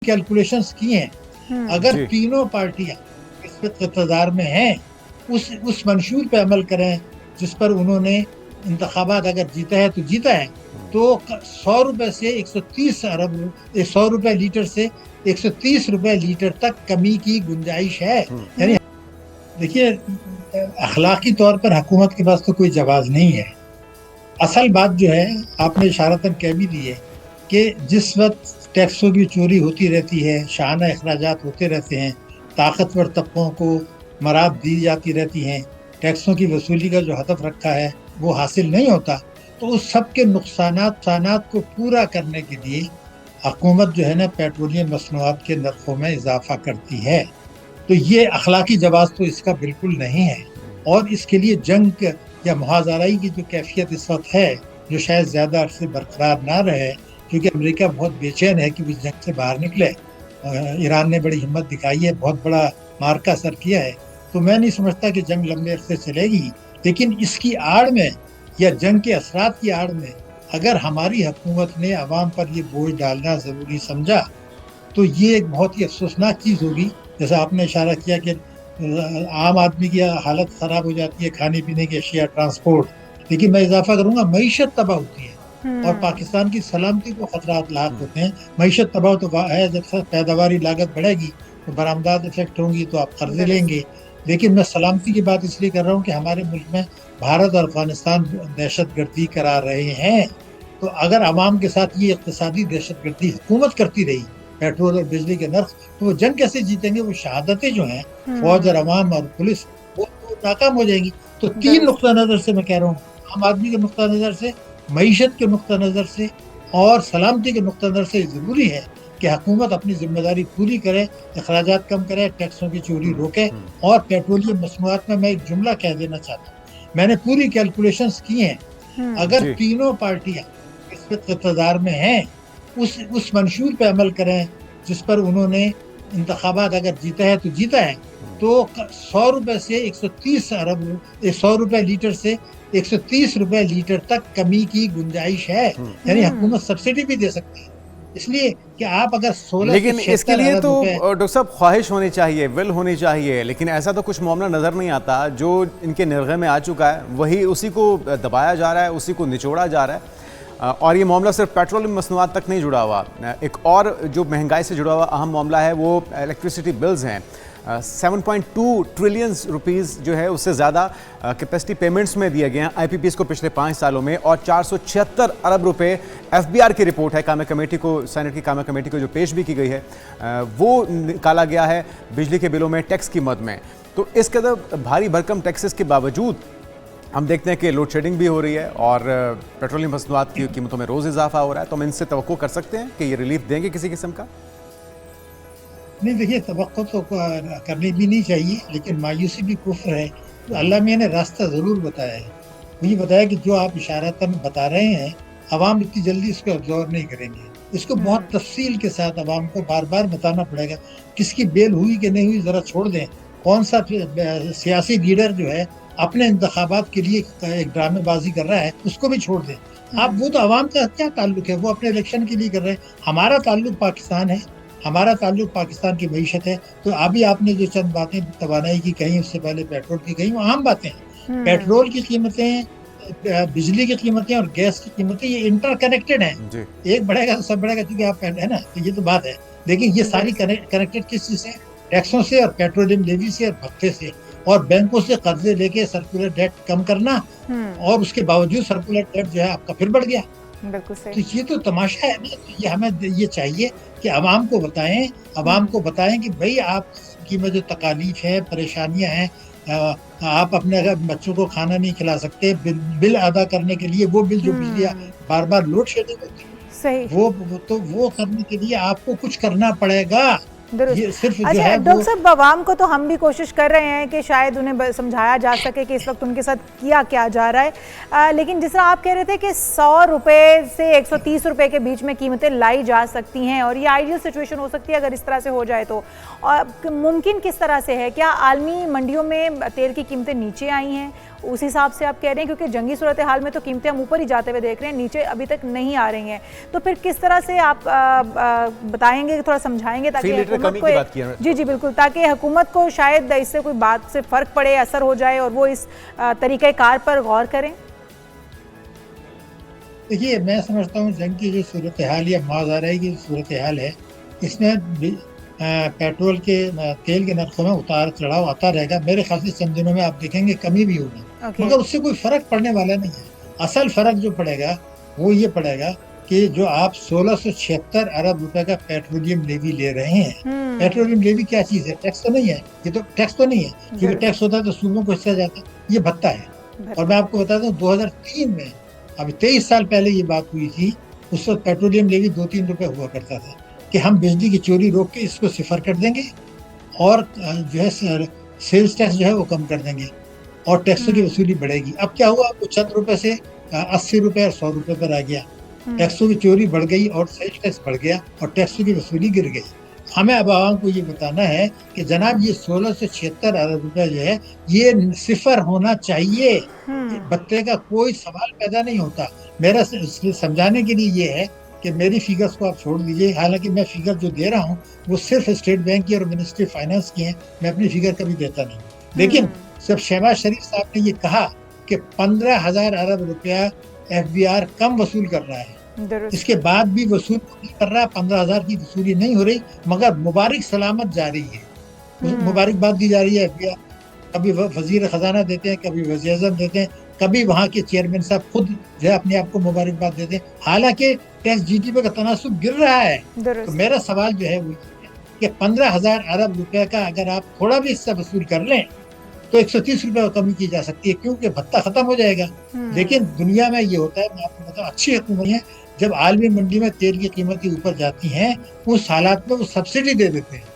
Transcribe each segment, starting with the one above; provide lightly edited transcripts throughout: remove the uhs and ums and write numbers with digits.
Calculations किए हैं। अगर तीनों पार्टियां इस वक्त इक़्तिदार में हैं, उस मंशूर पे अमल करें जिस पर उन्होंने इंतखाबात अगर जीता है तो जीता है, तो 100 रुपए से 130 अरब 100 रुपए लीटर से 130 रुपए लीटर तक कमी की गुंजाइश है। यानी देखिए, अखलाकी तौर पर हुकूमत के पास तो कोई जवाब नहीं है। असल बात जो है, आपने इशारतन कह भी दी है कि जिस वक्त टैक्सों की चोरी होती रहती है, शाहाना अखराजात होते रहते हैं, ताकतवर तबकों को मराद दी जाती रहती हैं, टैक्सों की वसूली का जो हदफ रखा है वो हासिल नहीं होता, तो उस सब के नुकसानात को पूरा करने के लिए हुकूमत जो है ना, पेट्रोलियम मसनूआत के नरखों में इजाफा करती है। तो ये अखलाकी जवाब तो इसका बिल्कुल नहीं है। और इसके लिए जंग या मुहाज़राई की जो कैफियत इस वक्त है, जो शायद ज़्यादा अरसे बरकरार ना रहे, क्योंकि अमेरिका बहुत बेचैन है कि वो जंग से बाहर निकले। ईरान ने बड़ी हिम्मत दिखाई है, बहुत बड़ा मार्का सर किया है, तो मैं नहीं समझता कि जंग लंबे अरसे चलेगी। लेकिन इसकी आड़ में या जंग के असरात की आड़ में अगर हमारी हुकूमत ने अवाम पर ये बोझ डालना ज़रूरी समझा, तो ये एक बहुत ही अफसोसनाक चीज़ होगी। जैसा आपने इशारा किया कि आम आदमी की हालत ख़राब हो जाती है, खाने पीने की अशिया, ट्रांसपोर्ट, लेकिन मैं इजाफा करूँगा, मईशत तबाह होती है और पाकिस्तान की सलामती को खतरात लाक होते हैं। मईशत तबाह तो है, जब पैदावारी लागत बढ़ेगी तो बरामदात इफेक्ट होंगी, तो आप कर्जे लेंगे। लेकिन मैं सलामती की बात इसलिए कर रहा हूँ कि हमारे मुल्क में भारत और अफगानिस्तान दहशत गर्दी करा रहे हैं, तो अगर अवाम के साथ ये इक़्तिसादी दहशत गर्दी हुकूमत करती रही, पेट्रोल और बिजली के नर्ख, तो वो जंग कैसे जीतेंगे? वो शहादतें जो हैं फौज और अवाम और पुलिस, वो नाकाम हो जाएंगी। तो तीन नुक्ता नज़र से मैं कह रहा हूँ, आम आदमी के नुक्ता नज़र से, मईशत के नुक्ता नज़र से और सलामती के नुक्ता नज़र से ज़रूरी है कि हुकूमत अपनी जिम्मेदारी पूरी करे, अखराजात कम करे, टैक्सों की चोरी रोके। और पेट्रोलियम मसनूआत में मैं एक जुमला कह देना चाहता हूँ, मैंने पूरी कैलकुलेशंस की हैं। अगर तीनों पार्टियां इस वक्त इक़्तिदार में हैं, उस मंशूर पे अमल करें जिस पर उन्होंने इंतखाबात अगर जीता है तो जीता है, तो 100 रुपए से 100 रुपए लीटर से 130 रुपए लीटर तक कमी की गुंजाइश है। यानी हुकूमत सब्सिडी भी दे सकती है। इसलिए कि आप अगर 16, लेकिन इसके लिए तो डॉक्टर साहब ख्वाहिश होनी चाहिए, विल होनी चाहिए, लेकिन ऐसा तो कुछ मामला नज़र नहीं आता। जो इनके निर्गे में आ चुका है वही उसी को दबाया जा रहा है, उसी को निचोड़ा जा रहा है। और ये मामला सिर्फ पेट्रोलियम मसनूआत तक नहीं जुड़ा हुआ, एक और जो महंगाई से जुड़ा हुआ अहम मामला है वो इलेक्ट्रिसिटी बिल्स हैं। 7.2 ट्रिलियन रुपीस जो है उससे ज़्यादा कैपेसिटी पेमेंट्स में दिए गए हैं आईपीपीएस को पिछले 5 सालों में, और 476 अरब रुपए एफबीआर की रिपोर्ट है, कामा कमेटी को, सेनेट की कामा कमेटी को जो पेश भी की गई है, वो निकाला गया है बिजली के बिलों में टैक्स की मद में। तो इस कदर भारी भरकम टैक्सेस के बावजूद हम देखते हैं कि लोड शेडिंग भी हो रही है और पेट्रोलियम मसनूआत की कीमतों में रोज़ इजाफा हो रहा है। तो हम इनसे तवक्को कर सकते हैं कि ये रिलीफ देंगे किसी किस्म का? नहीं, देखिए, तवक्को तो करनी भी नहीं चाहिए, लेकिन मायूसी भी कुफ्र है। तो अल्लाह मियां ने रास्ता ज़रूर बताया है। मुझे बताया कि जो आप इशारतन बता रहे हैं, अवाम इतनी जल्दी इसको अब्जॉर्व नहीं करेंगे। इसको बहुत तफसील के साथ अवाम को बार बार बताना पड़ेगा। किसकी बेल हुई कि नहीं हुई ज़रा छोड़ दें। कौन सा सियासी लीडर जो है अपने इंतखाबात के लिए एक ड्रामेबाजी कर रहा है, उसको भी छोड़ दें आप। वो तो अवाम का क्या ताल्लुक है, वो अपने इलेक्शन के लिए कर रहे हैं। हमारा ताल्लुक पाकिस्तान है, हमारा ताल्लुक पाकिस्तान की मईशत है। तो अभी आपने जो चंद बातें तवानाई की कही, उससे पहले पेट्रोल की कही, वो आम बातें हैं। पेट्रोल की कीमतें, बिजली की कीमतें और गैस की कीमतें ये इंटरकनेक्टेड हैं। एक बढ़ेगा तो सब बढ़ेगा, क्योंकि आप है ना, तो ये तो बात है। लेकिन ये सारी कनेक्टेड किस चीज से? टैक्सों से और पेट्रोलियम लेवी से और भत्ते से और बैंकों से कर्जे लेके सर्कुलर डेट कम करना, और उसके बावजूद सर्कुलर डेट जो है आपका फिर बढ़ गया। बिल्कुल सही। तो ये तो तमाशा है ना। ये हमें ये चाहिए कि अवाम को बताएं कि भाई आपकी में जो तकालीफ है, परेशानियां हैं, आप अपने अगर बच्चों को खाना नहीं खिला सकते, बिल अदा करने के लिए, वो बिल जो बिजली बार बार लोड शेडिंग होती है, वो करने के लिए आपको कुछ करना पड़ेगा। अच्छा डॉक्टर साहब, अवाम को तो हम भी कोशिश कर रहे हैं कि शायद उन्हें समझाया जा सके कि इस वक्त उनके साथ किया क्या जा रहा है, लेकिन जिस तरह आप कह रहे थे कि 100 रुपये से 130 रुपये के बीच में कीमतें लाई जा सकती हैं और ये आइडियल सिचुएशन हो सकती है अगर इस तरह से हो जाए तो। और मुमकिन किस तरह से है? क्या आलमी मंडियों में तेल की कीमतें नीचे आई हैं उस हिसाब से आप कह रहे हैं, क्योंकि जंगी सूरत हाल में तो कीमतें हम ऊपर ही जाते हुए देख रहे हैं, नीचे अभी तक नहीं आ रही हैं। तो फिर किस तरह से आप बताएंगे, थोड़ा समझाएंगे ताकि हुकूमत को, जी जी बिल्कुल, ताकि हुकूमत को शायद इससे कोई बात से फ़र्क पड़े, असर हो जाए और वो इस तरीक़ेकार पर गौर करें। देखिए, मैं समझता हूँ जंग की जो सूरत हाल या मुआवज़े की सूरत हाल है, इसमें पेट्रोल के तेल के नर्खों में उतार चढ़ाव आता रहेगा। मेरे ख्याल से चंद दिनों में आप देखेंगे कमी भी होगी, मगर उससे कोई फर्क पड़ने वाला नहीं है। असल फर्क जो पड़ेगा वो ये पड़ेगा कि जो आप 1676 अरब रुपए का पेट्रोलियम लेवी ले रहे हैं, पेट्रोलियम लेवी क्या चीज है? टैक्स तो नहीं है, ये तो टैक्स तो नहीं है, क्योंकि टैक्स होता है तो सूबों को हिस्सा जाता है, ये भत्ता है। और मैं आपको बताता हूँ 2003 में, अभी 23 साल पहले ये बात हुई थी, उस वक्त पेट्रोलियम लेवी 2-3 रुपए हुआ करता था कि हम बिजली की चोरी रोक के इसको सिफर कर देंगे और जो है सेल्स टैक्स जो है वो कम कर देंगे और टैक्सों की वसूली बढ़ेगी। अब क्या हुआ, वो 100 रुपए से 80 रुपए और 100 रुपए पर आ गया, टैक्सों की चोरी बढ़ गई और सेल्स टैक्स बढ़ गया और टैक्सों की वसूली गिर गई। हमें अब आवाम को ये बताना है कि जनाब ये 1676 अरब रुपए जो है ये सिफर होना चाहिए, भत्ते का कोई सवाल पैदा नहीं होता। मेरा समझाने के लिए ये है कि मेरी फिगर्स को आप छोड़ दीजिए, हालांकि मैं फिगर जो दे रहा हूँ वो सिर्फ स्टेट बैंक की और मिनिस्ट्री फाइनेंस की है, मैं अपनी फिगर कभी देता नहीं। लेकिन जब शहबाज शरीफ साहब ने ये कहा कि 15,000 अरब रुपया FBR कम वसूल कर रहा है, इसके बाद भी वसूल नहीं कर रहा, 15,000 की वसूली नहीं हो रही, मगर मुबारक सलामत जारी है, मुबारकबाद दी जा रही है FBR। कभी वजीर खजाना देते हैं, कभी वज़ीर आज़म देते हैं, कभी वहाँ के चेयरमैन साहब खुद जो है अपने आप को मुबारकबाद देते हैं, हालांकि टैक्स GDP का तनासुब गिर रहा है। तो मेरा सवाल जो है वो कि 15,000 अरब रुपए का अगर आप थोड़ा भी हिस्सा वसूल कर लें तो 130 रुपए कमी की जा सकती है, क्योंकि भत्ता खत्म हो जाएगा। लेकिन दुनिया में ये होता है, मैं आपको बताऊं, अच्छी हुकूमत है जब आलमी मंडी में तेल की कीमतें ऊपर जाती हैं, उस हालात में वो सब्सिडी दे देते हैं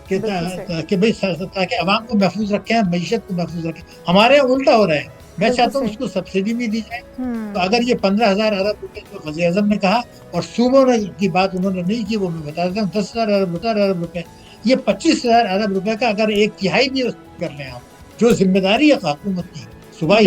कि भाई ताकि आवाम को महफूज रखें, मईशत को महफूज रखें। हमारे यहाँ उल्टा हो रहा है, मैं चाहता हूँ उसको सब्सिडी भी दी जाए। तो अगर ये 15,000 अरब रुपए जो वज़ीर आज़म ने कहा और सूबों ने की बात उन्होंने नहीं की, वो मैं बता देता हूँ, 10,000 अरब रुपए, ये 25,000 अरब रुपए का अगर 1/3 भी कर लें आप, जो जिम्मेदारी है हुकूमत की, सुबह